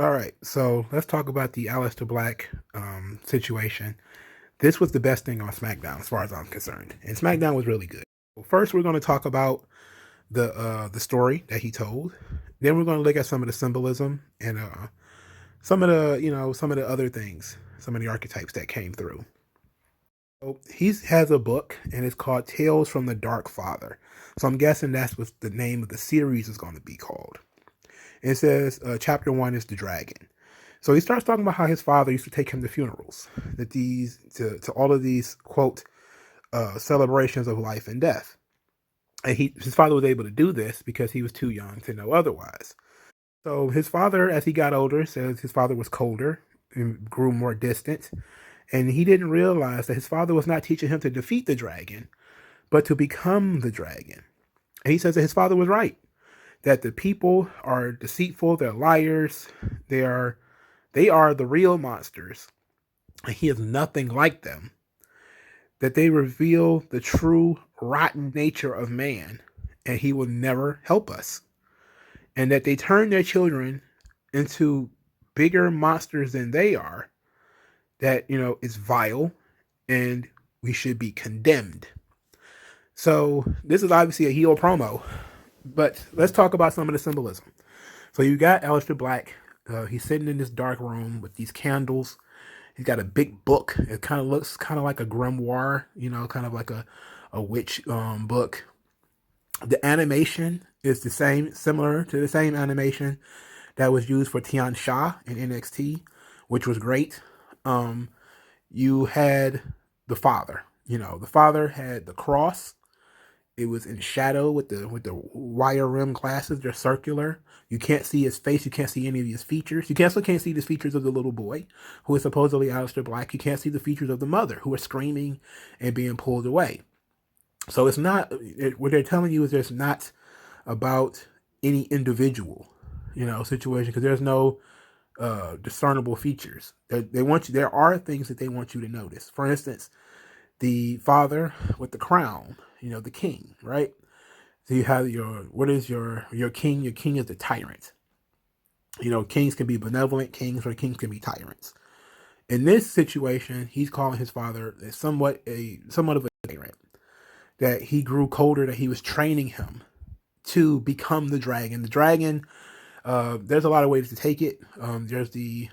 All right, so let's talk about the Aleister Black situation. This was the best thing on SmackDown, as far as I'm concerned, and SmackDown was really good. Well, first, we're going to talk about the story that he told. Then we're going to look at some of the symbolism and some of the some of the other things, some of the archetypes that came through. So he has a book, and it's called Tales from the Dark Father. So I'm guessing that's what the name of the series is going to be called. And it says chapter 1 is the dragon. So he starts talking about how his father used to take him to funerals, that to all of these quote celebrations of life and death. And his father was able to do this because he was too young to know otherwise. So his father, as he got older, says his father was colder and grew more distant, and he didn't realize that his father was not teaching him to defeat the dragon, but to become the dragon. And he says that his father was right, that the people are deceitful, they're liars, they are the real monsters, and he is nothing like them. That they reveal the true rotten nature of man, and he will never help us. And that they turn their children into bigger monsters than they are, that, is vile, and we should be condemned. So this is obviously a heel promo, but let's talk about some of the symbolism. So you got Aleister Black. He's sitting in this dark room with these candles. He's got a big book. It kind of looks kind of like a grimoire, kind of like a witch book. The animation is the same, similar to the same animation that was used for Tian Sha in NXT, which was great. You had the father. The father had the cross. It was in shadow with the wire rim glasses. They're circular. You can't see his face. You can't see any of his features. You also can't see the features of the little boy, who is supposedly Aleister Black. You can't see the features of the mother, who are screaming and being pulled away. So it's not, what they're telling you is there's not about any individual, situation, because there's no discernible features. They want you. There are things that they want you to notice. For instance, the father with the crown, the king, right? So you have what is your king? Your king is the tyrant. Kings can be benevolent kings, or kings can be tyrants. In this situation, he's calling his father somewhat of a tyrant. That he grew colder, that he was training him to become the dragon. The dragon, there's a lot of ways to take it. There's the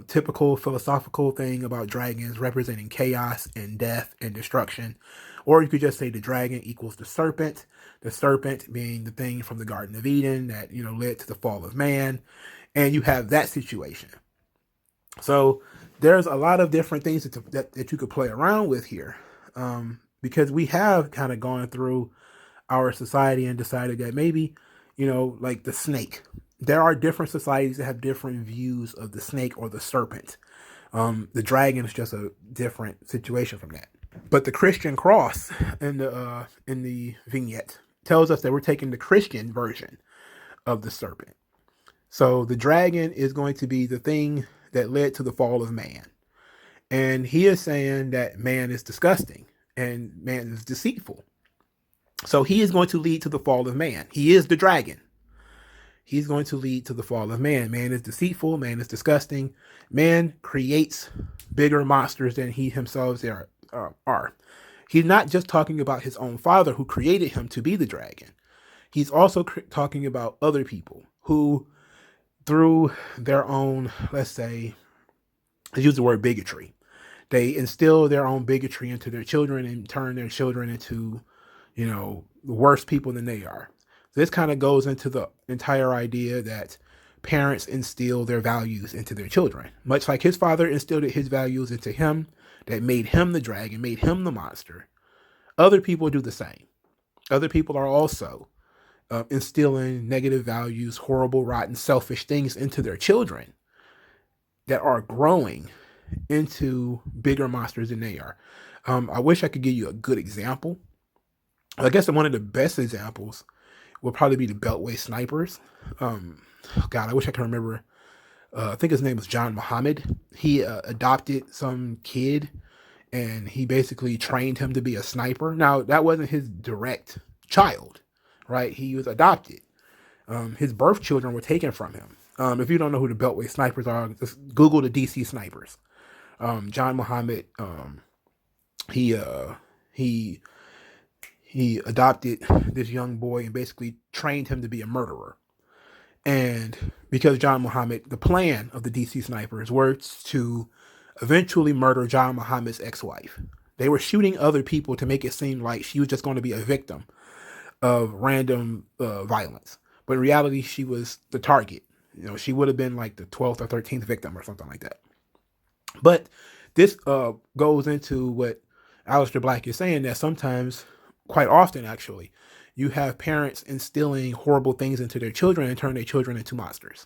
typical philosophical thing about dragons representing chaos and death and destruction. Or you could just say the dragon equals the serpent being the thing from the Garden of Eden that, led to the fall of man. And you have that situation. So there's a lot of different things that you could play around with here. Because we have kind of gone through our society and decided that maybe, like the snake, there are different societies that have different views of the snake or the serpent. The dragon is just a different situation from that. But the Christian cross in the vignette tells us that we're taking the Christian version of the serpent. So the dragon is going to be the thing that led to the fall of man. And he is saying that man is disgusting and man is deceitful. So he is going to lead to the fall of man. He is the dragon. He's going to lead to the fall of man. Man is deceitful. Man is disgusting. Man creates bigger monsters than he himself are. He's not just talking about his own father who created him to be the dragon. He's also talking about other people who, through their own, let's use the word bigotry, they instill their own bigotry into their children and turn their children into, worse people than they are. This kind of goes into the entire idea that parents instill their values into their children. Much like his father instilled his values into him, that made him the dragon, made him the monster. Other people do the same. Other people are also instilling negative values, horrible, rotten, selfish things into their children that are growing into bigger monsters than they are. I wish I could give you a good example. I guess one of the best examples would probably be the Beltway snipers. God, I wish I could remember. I think his name was John Muhammad. He adopted some kid, and he basically trained him to be a sniper. Now, that wasn't his direct child, right? He was adopted. His birth children were taken from him. If you don't know who the Beltway snipers are, just Google the DC snipers. John Muhammad, he uh, he he adopted this young boy and basically trained him to be a murderer. And because John Muhammad, the plan of the DC snipers was to eventually murder John Muhammad's ex-wife. They were shooting other people to make it seem like she was just going to be a victim of random violence. But in reality, she was the target. She would have been like the 12th or 13th victim or something like that. But this goes into what Aleister Black is saying, that sometimes, quite often actually, you have parents instilling horrible things into their children and turn their children into monsters.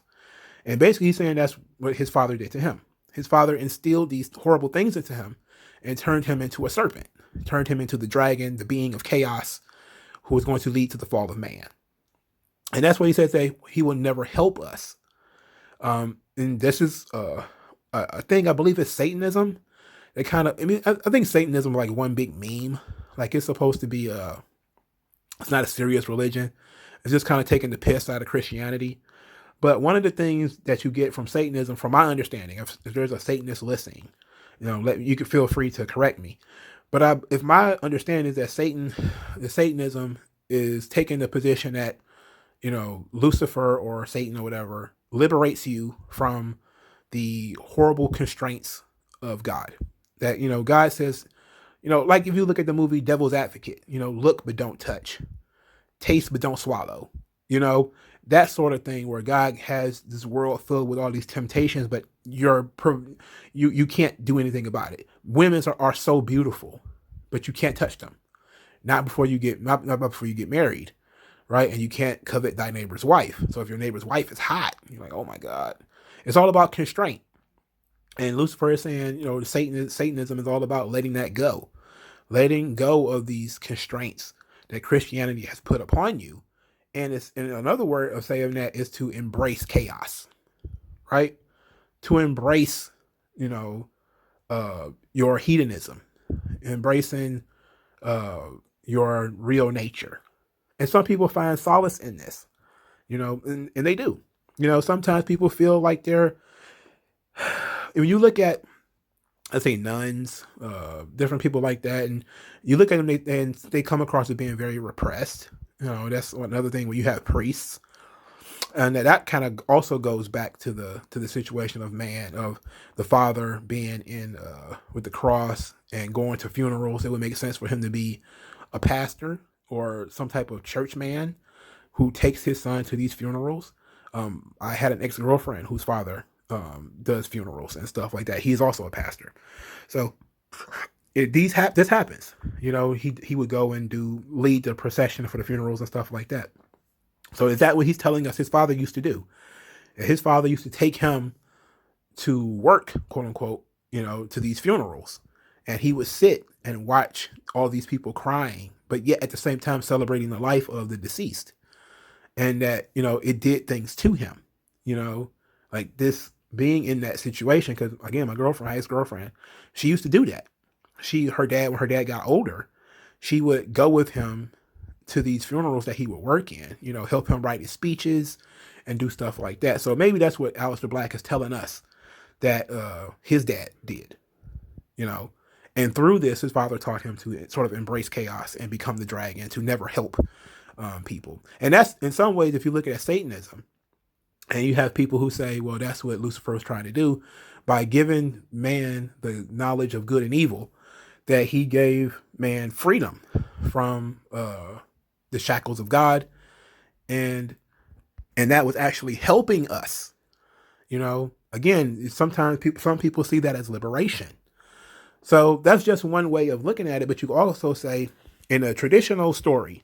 And basically he's saying that's what his father did to him. His father instilled these horrible things into him and turned him into a serpent, turned him into the dragon, the being of chaos, who was going to lead to the fall of man. And that's why he says that he will never help us. And this is a thing, I believe it's Satanism. They kind of, I think Satanism is like one big meme. Like it's supposed to be, it's not a serious religion. It's just kind of taking the piss out of Christianity. But one of the things that you get from Satanism, from my understanding, if there's a Satanist listening, you can feel free to correct me. But if my understanding is that Satanism is taking the position that, Lucifer or Satan or whatever liberates you from the horrible constraints of God. That, God says, like if you look at the movie Devil's Advocate, look but don't touch, taste but don't swallow, that sort of thing, where God has this world filled with all these temptations, but you can't do anything about it. Women are so beautiful, but you can't touch them. Not before you get married, right? And you can't covet thy neighbor's wife. So if your neighbor's wife is hot, you're like, oh my God. It's all about constraint. And Lucifer is saying, Satanism is all about letting that go. Letting go of these constraints that Christianity has put upon you. And another word of saying that is to embrace chaos, right? To embrace, your hedonism, embracing your real nature. And some people find solace in this, and they do. Sometimes people feel like they're, when you look at, let's say, nuns, different people like that, and you look at them, and they come across as being very repressed. That's another thing when you have priests, and that kind of also goes back to the situation of man, of the father being in with the cross and going to funerals. It would make sense for him to be a pastor or some type of church man who takes his son to these funerals. I had an ex-girlfriend whose father does funerals and stuff like that. He's also a pastor, so this happens. He would go and lead the procession for the funerals and stuff like that. So is that what he's telling us his father used to do? His father used to take him to work, quote unquote, to these funerals, and he would sit and watch all these people crying, but yet at the same time celebrating the life of the deceased. And that, it did things to him, like this being in that situation. Because again, my ex-girlfriend, she used to do that. When her dad got older, she would go with him to these funerals that he would work in, help him write his speeches and do stuff like that. So maybe that's what Aleister Black is telling us that his dad did, and through this, his father taught him to sort of embrace chaos and become the dragon, to never help people. And that's, in some ways, if you look at Satanism, and you have people who say, well, that's what Lucifer was trying to do by giving man the knowledge of good and evil, that he gave man freedom from the shackles of God, and that was actually helping us. Again, sometimes some people see that as liberation. So that's just one way of looking at it. But you can also say, in a traditional story,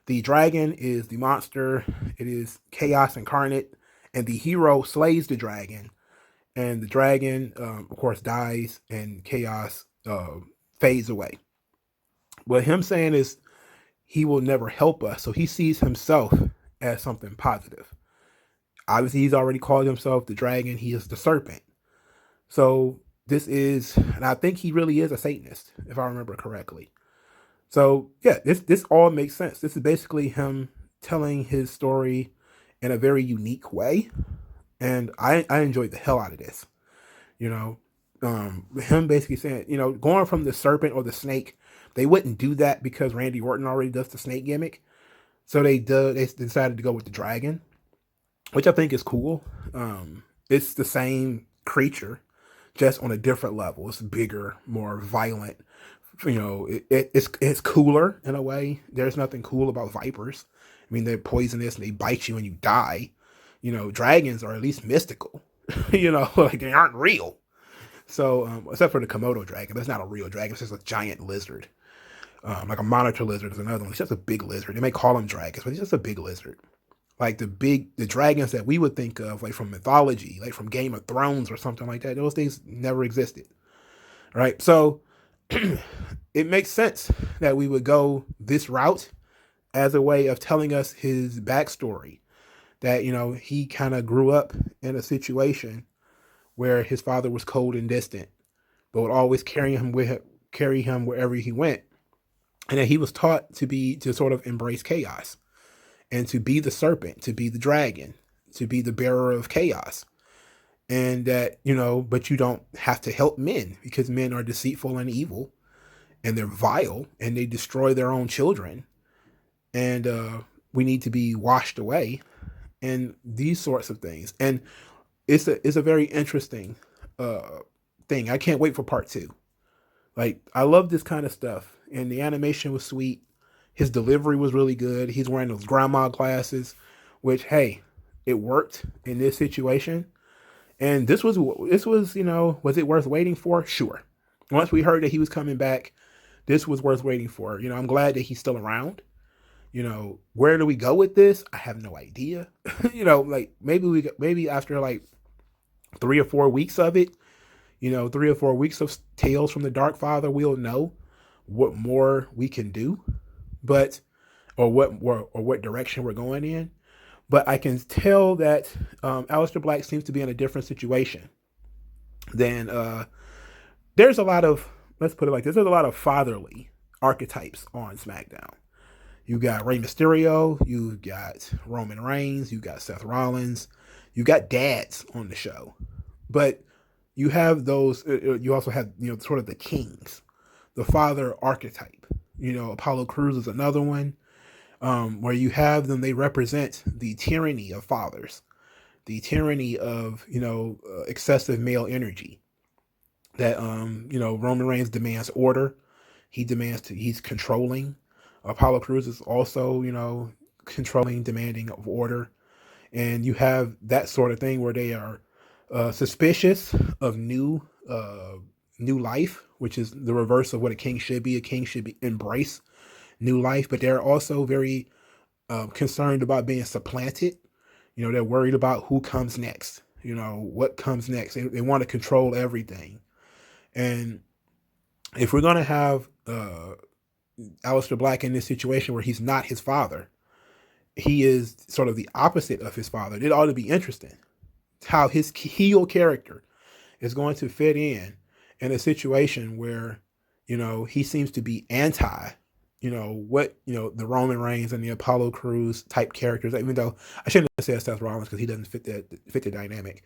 the dragon is the monster. It is chaos incarnate, and the hero slays the dragon, and the dragon, of course, dies, and chaos fades away. What him saying is he will never help us. So he sees himself as something positive. Obviously, he's already called himself the dragon. He is the serpent. So this is, and I think he really is a Satanist, if I remember correctly. So yeah, this all makes sense. This is basically him telling his story in a very unique way. And I enjoyed the hell out of this. You know, him basically saying, going from the serpent or the snake, they wouldn't do that because Randy Orton already does the snake gimmick. So they decided to go with the dragon, which I think is cool. It's the same creature, just on a different level. It's bigger, more violent. It's cooler in a way. There's nothing cool about vipers. I mean, they're poisonous and they bite you and you die. Dragons are at least mystical. Like they aren't real. So, except for the Komodo dragon, that's not a real dragon. It's just a giant lizard. Like a monitor lizard is another one. It's just a big lizard. They may call them dragons, but it's just a big lizard. Like the dragons that we would think of, like from mythology, like from Game of Thrones or something like that. Those things never existed, right? So it makes sense that we would go this route as a way of telling us his backstory. That he kind of grew up in a situation where his father was cold and distant, but would always carry him wherever he went, and that he was taught to sort of embrace chaos and to be the serpent, to be the dragon, to be the bearer of chaos. And that, but you don't have to help men because men are deceitful and evil and they're vile and they destroy their own children. And we need to be washed away and these sorts of things. And it's a very interesting thing. I can't wait for part 2. Like, I love this kind of stuff. And the animation was sweet. His delivery was really good. He's wearing those grandma glasses, which, hey, it worked in this situation. And this was, was it worth waiting for? Sure. Once we heard that he was coming back, this was worth waiting for. I'm glad that he's still around. Where do we go with this? I have no idea. Like maybe after like 3 or 4 weeks of it, 3 or 4 weeks of Tales from the Dark Father, we'll know what more we can do, or what direction we're going in. But I can tell that Aleister Black seems to be in a different situation than there's a lot of, let's put it like this, there's a lot of fatherly archetypes on SmackDown. You got Rey Mysterio, you've got Roman Reigns, you got Seth Rollins, you got dads on the show. But you have those, you also have, sort of the kings, the father archetype. Apollo Crews is another one, where you have them, they represent the tyranny of fathers, the tyranny of, excessive male energy. That, Roman Reigns demands order. He's controlling. Apollo Crews is also, controlling, demanding of order. And you have that sort of thing where they are suspicious of new life, which is the reverse of what a king should be. A king should embrace new life, but they're also very concerned about being supplanted. They're worried about who comes next, what comes next. They want to control everything. And if we're going to have Aleister Black in this situation where he's not his father, he is sort of the opposite of his father, it ought to be interesting how his heel character is going to fit in a situation where, he seems to be anti, the Roman Reigns and the Apollo Crews type characters, even though I shouldn't have said Seth Rollins because he doesn't fit the dynamic.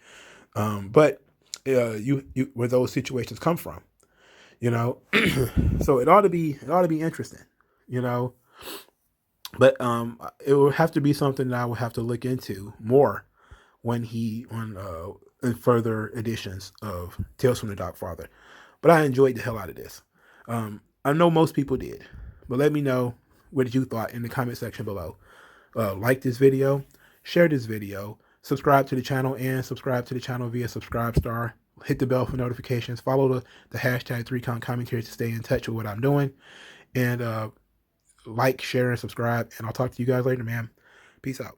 But where those situations come from, so it ought to be interesting, but it will have to be something that I will have to look into more when in further editions of Tales from the Dark Father. But I enjoyed the hell out of this. I know most people did, but let me know what you thought in the comment section below. Like this video, share this video, subscribe to the channel, and subscribe to the channel via Subscribestar. Hit the bell for notifications. Follow the hashtag 3Count Commentary to stay in touch with what I'm doing. And like, share, and subscribe. And I'll talk to you guys later, man. Peace out.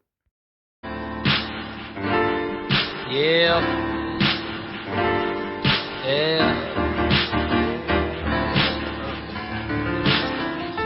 Yeah. Yeah.